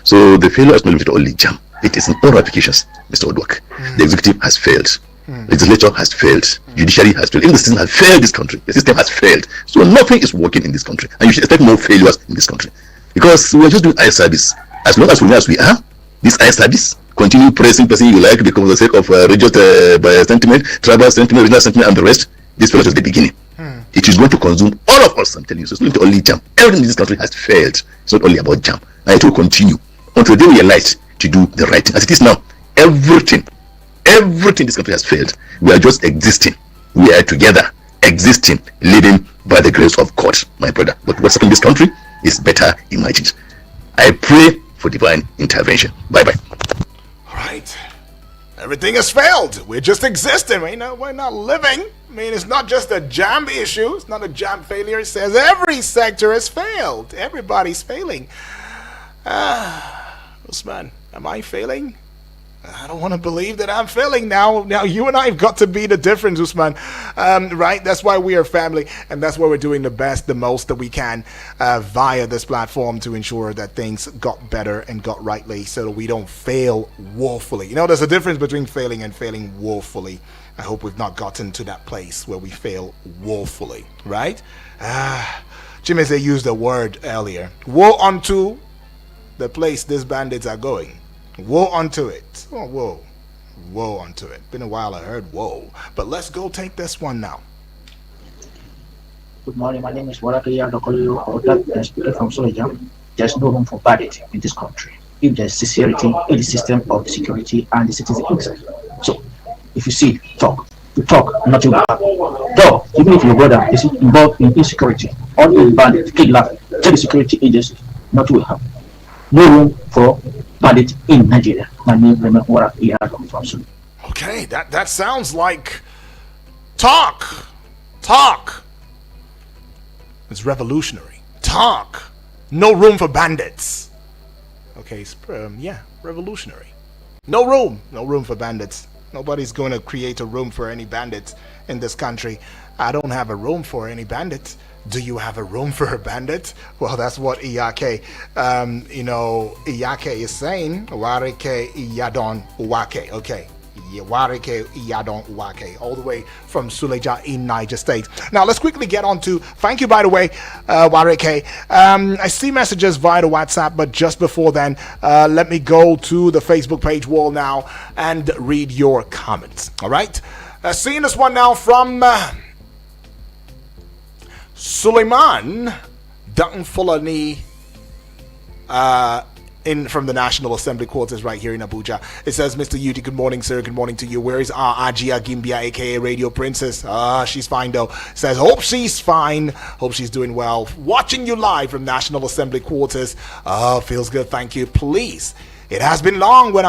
So the failure is not limited to only jam. It is in all ramifications, Mr. Odwak. The executive has failed. Legislature has failed. Judiciary has failed. Even the system has failed this country. The system has failed. So nothing is working in this country. And you should expect more failures in this country. Because we are just doing eye service. As long as we know as we are, this eye service, continue praising person you like because of the sake of religious sentiment, tribal sentiment, regional sentiment, and the rest, this failure is the beginning. It is going to consume all of us, I'm telling you. So it's not only jam. Everything in this country has failed. It's not only about jam. And it will continue until they realize to do the right thing. As it is now, everything in this country has failed. We are just existing. We are together, existing, living by the grace of God, my brother. But what's happening in this country is better imagined. I pray for divine intervention. Bye-bye. All right. Everything has failed. We're just existing. We're not living. mean, it's not just a jam issue. It's not a jam failure. It says every sector has failed. Everybody's failing. Usman, am I failing? I don't want to believe that I'm failing now. Now, you and I have got to be the difference, Usman. Right? That's why we are family, and that's why we're doing the best, the most that we can via this platform to ensure that things got better and got rightly so that we don't fail woefully. You know, there's a difference between failing and failing woefully. I hope we've not gotten to that place where we fail woefully, right? Chimeze used a word earlier. Woe unto the place these bandits are going. Woe unto it. Oh, whoa. Woe unto it. Been a while I heard whoa. But let's go take this one now. Good morning. My name is Warakia Dokolo, speaking from Soleja. There's no room for bandits in this country if there's sincerity in the system of the security and the citizen himself. So, if you see, talk. You talk, not to talk. Even if your brother is involved in insecurity or in bandits, kidnapping, tell the security agency not to help. No room for bandits in Nigeria. My name is Warakia from Soleja. Okay, that sounds like talk. Talk. It's revolutionary. Talk. No room for bandits. Okay, yeah, revolutionary. No room for bandits. Nobody's going to create a room for any bandits in this country. I don't have a room for any bandits. Do you have a room for a bandit? Well, that's what Iyake, Iyake is saying. Warike Iyadon Uwake. Okay. Warike Iyadon Uwake. All the way from Suleja in Niger State. Now, let's quickly get on to, thank you, by the way, Warike. I see messages via the WhatsApp, but just before then, let me go to the Facebook page wall now and read your comments. All right? Seeing this one now from Suleiman Dutton Fulani from the National Assembly quarters right here in Abuja. It says, Mr. Yudi, good morning, sir. Good morning to you. Where is Ajia Gimbia, aka Radio Princess? She's fine though. Says, hope she's fine. Hope she's doing well. Watching you live from National Assembly quarters. Feels good. Thank you. Please. It has been long when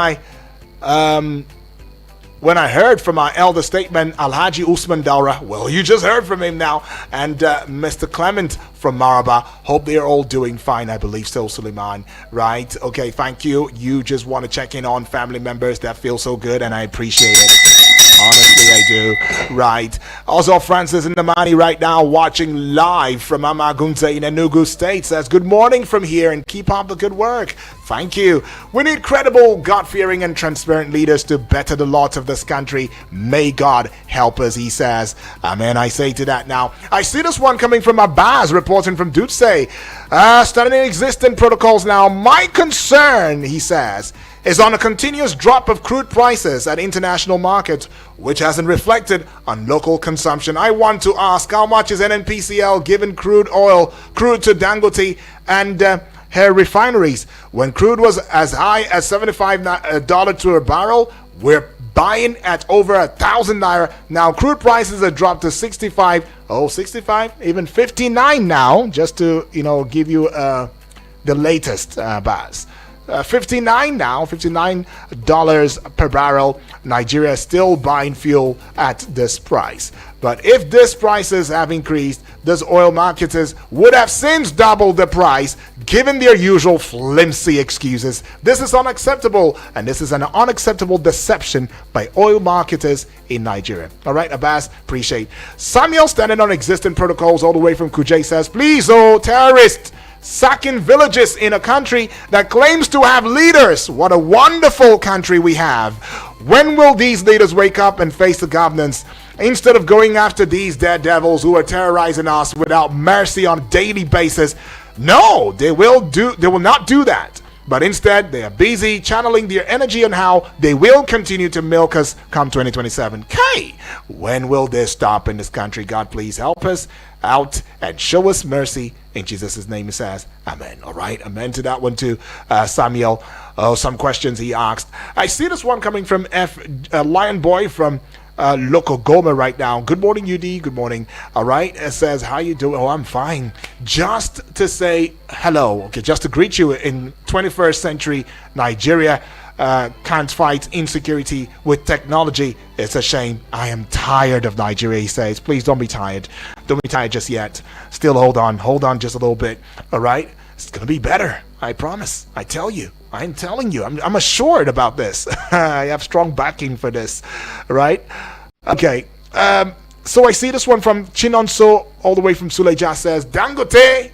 I heard from our elder statesman, Alhaji Usman Daura. Well, you just heard from him now. And Mr. Clement from Maraba. Hope they are all doing fine. I believe so, Suleiman. Right? Okay, thank you. You just want to check in on family members. That feels so good, and I appreciate it. Honestly, I do. Right. Also, Francis Ndamani right now watching live from Amagunta in Enugu State says, good morning from here and keep up the good work. Thank you. We need credible, God-fearing and transparent leaders to better the lot of this country. May God help us, he says. Amen. I say to that now. I see this one coming from Abaz reporting from Dutse. Studying existing protocols now. My concern, he says, is on a continuous drop of crude prices at international markets, which hasn't reflected on local consumption. I want to ask, how much is NNPCL giving crude to Dangote and her refineries? When crude was as high as $75 to a barrel, we're buying at over 1,000 naira. Now crude prices have dropped to 65, even 59 now, just to give you the latest buzz. 59 now, $59 per barrel. Nigeria is still buying fuel at this price. But if these prices have increased, those oil marketers would have since doubled the price, given their usual flimsy excuses. This is unacceptable, and this is an unacceptable deception by oil marketers in Nigeria. All right, Abbas, appreciate. Samuel, standing on existing protocols all the way from Kuje, says, please, terrorists, sacking villages in a country that claims to have leaders. What a wonderful country we have. When will these leaders wake up and face the governance instead of going after these daredevils who are terrorizing us without mercy on a daily basis? No, they will not do that. But instead, they are busy channeling their energy on how they will continue to milk us come 2027. Okay, when will this stop in this country? God, please help us out and show us mercy. In Jesus' name he says, amen. All right, amen to that one too, Samuel. Some questions he asked. I see this one coming from Lion Boy from Loco Goma right now. Good morning, UD. Good morning. All right. It says, how you doing? Oh, I'm fine. Just to say hello. Okay, just to greet you in 21st century Nigeria. can't fight insecurity with technology. It's a shame. I am tired of Nigeria, he says. Please don't be tired. Don't be tired just yet. Still hold on just a little bit. All right, it's gonna be better. I promise. I tell you. I'm telling you. I'm assured about this. I have strong backing for this. Right? Okay. So I see this one from Chinonso, all the way from Suleja, says, Dangote,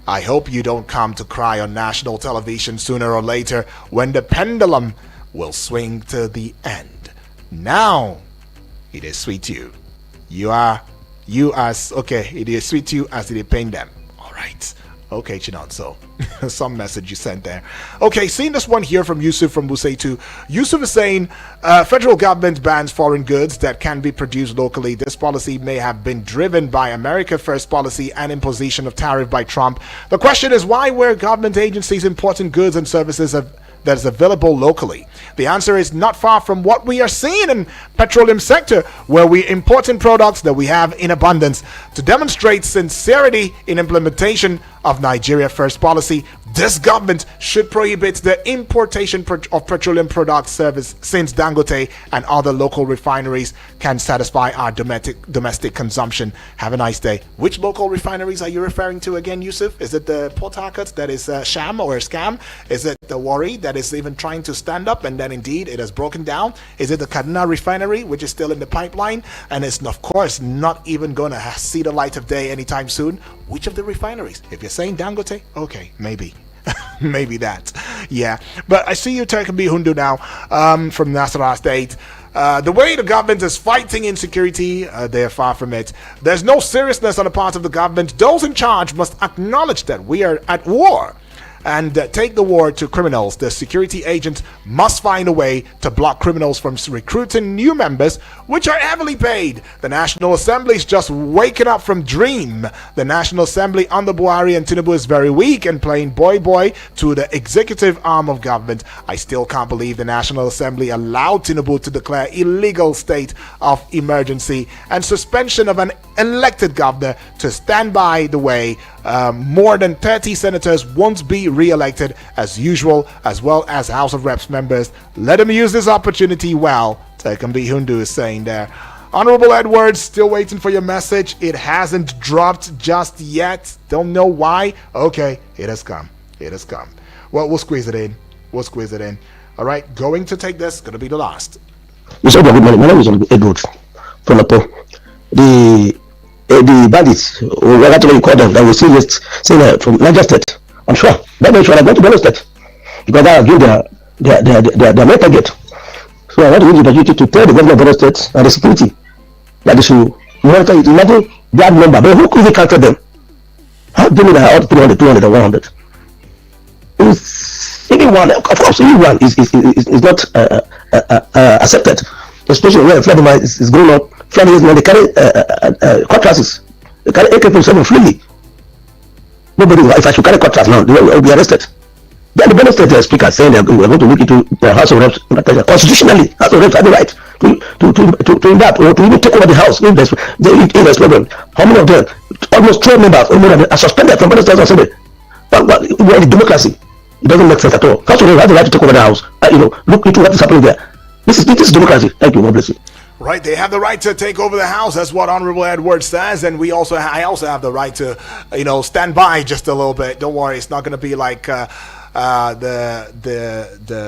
I hope you don't come to cry on national television sooner or later when the pendulum will swing to the end. Now, it is sweet to you. It is sweet to you as it is paying them. All right. Okay, Chinonso. Some message you sent there. Okay, seeing this one here from Yusuf from Buseitu. Yusuf is saying, federal government bans foreign goods that can be produced locally. This policy may have been driven by America First policy and imposition of tariff by Trump. The question is, why were government agencies importing goods and services that is available locally? The answer is not far from what we are seeing in petroleum sector, where we importing products that we have in abundance. To demonstrate sincerity in implementation of Nigeria First policy, this government should prohibit the importation of petroleum products service, since Dangote and other local refineries can satisfy our domestic consumption. Have a nice day. Which local refineries are you referring to again, Yusuf? Is it the Port Harcourt that is a sham or a scam? Is it the Warri that is even trying to stand up and then indeed it has broken down? Is it the Kaduna refinery, which is still in the pipeline and is of course not even going to see the light of day anytime soon? Which of the refineries? If you're saying Dangote, okay, maybe. Maybe that. Yeah. But I see you, Turkabi Hundu, now from Nasarawa State. The way the government is fighting insecurity, they're far from it. There's no seriousness on the part of the government. Those in charge must acknowledge that we are at war and take the war to criminals. The security agents must find a way to block criminals from recruiting new members, which are heavily paid. The National Assembly is just waking up from dream. The National Assembly under Buhari and Tinubu is very weak and playing boy to the executive arm of government. I still can't believe the National Assembly allowed Tinubu to declare illegal state of emergency and suspension of an elected governor to stand by the way. More than 30 senators won't be re-elected as usual, as well as House of Reps members. Let them use this opportunity well. Tekambi Hundu is saying there. Honorable Edwards, still waiting for your message. It hasn't dropped just yet. Don't know why. Okay, it has come. Well, we'll squeeze it in. All right, going to take this. Going to be the last. Mr. Good morning. My name is Edward from Lapo. The bandits, or whatever you call them, that we see this from Niger State. I'm sure that they should have gone to Benue State because they have given their main target. So I want to use the opportunity to tell the government of Benue State and the security that they should monitor it. Imagine that number, but who could we counter them? How do we know how 300, 200, and 100? Anyone, of course, anyone is not accepted, especially when flooding is going on. Flooding when they carry cutlasses, they carry AK-47 freely. Nobody, if I should carry cutlass now, they will be arrested. Then the Benue State speaker saying they are going to look into the House of Reps. Constitutionally, House of Reps have the right to adapt or to even take over the House if there's problem. How many of them? Almost 12 members are suspended from Benue State Assembly. But we're in democracy. It doesn't make sense at all. House of Reps have the right to take over the House. Look into what is happening there. This is democracy. Thank you. God bless you. Right, they have the right to take over the House. That's what Honorable Edwards says, and I also have the right to, stand by just a little bit. Don't worry, it's not going to be like the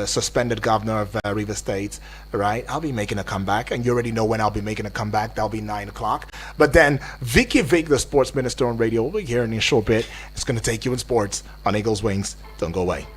suspended governor of Rivers State. Right, I'll be making a comeback, and you already know when I'll be making a comeback. That'll be 9 o'clock. But then Vicky Vick, the sports minister on radio, will be here in a short bit. It's going to take you in sports on Eagles Wings. Don't go away.